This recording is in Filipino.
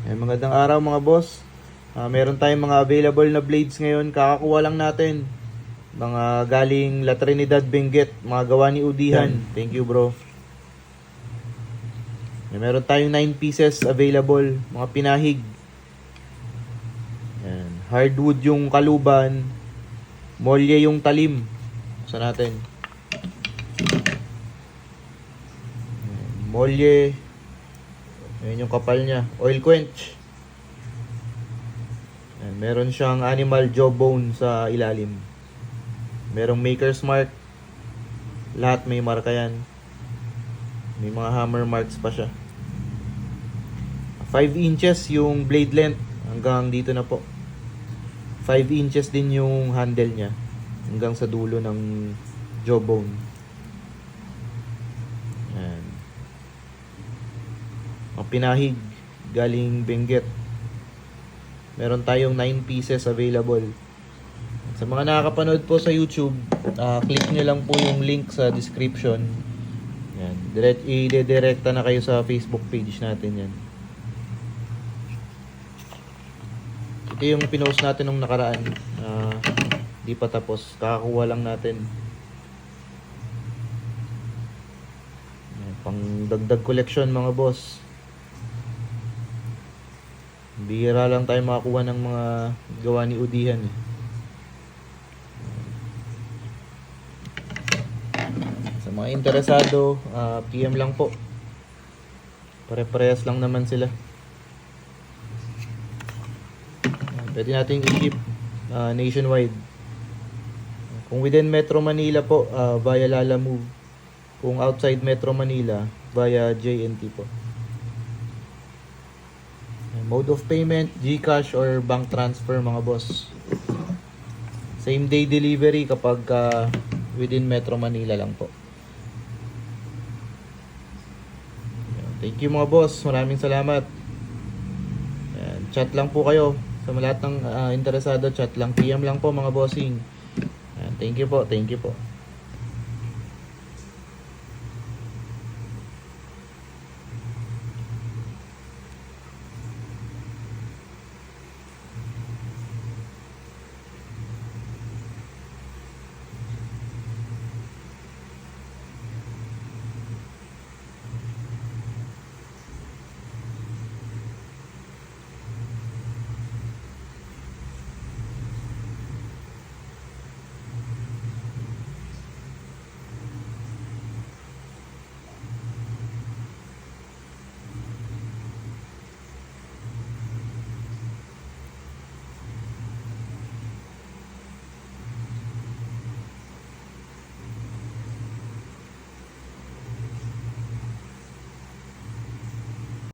Magandang araw mga boss. Meron tayong mga available na blades ngayon. Kakakuha lang natin. Mga galing La Trinidad, Benguet. Mga gawa ni Udihan. Thank you bro. Meron tayong 9 pieces available. Mga pinahig. Yan. Hardwood yung kaluban. Molye yung talim. Saan natin? Molye. Ayan yung kapal niya. Oil quench. Ayan, meron siyang animal jawbone sa ilalim. Merong maker's mark. Lahat may marka yan. May mga hammer marks pa siya. 5 inches yung blade length. Hanggang dito na po. 5 inches din yung handle niya. Hanggang sa dulo ng jawbone. Ang pinahig galing Benguet. Meron tayong 9 pieces available. Sa mga nakakapanood po sa YouTube, click nyo lang po yung link sa description. Yan. I-direkta na kayo sa Facebook page natin yan. Ito yung pinost natin nung nakaraan. Di pa tapos. Kakakuha lang natin. Yan, pang dagdag collection mga boss. Bihira lang tayo makakuha ng mga gawa ni Udihan eh. Sa mga interesado, PM lang po. Pare-parehas lang naman sila. Pwede natin i-ship nationwide. Kung within Metro Manila po, via Lalamove. Kung outside Metro Manila, via JNT po. Mode of payment, GCash or bank transfer mga boss. Same day delivery kapag within Metro Manila lang po. Thank you mga boss. Maraming salamat. Chat lang po kayo. Sa lahat ng interesado, chat lang. PM lang po mga bossing. Thank you po. Thank you po.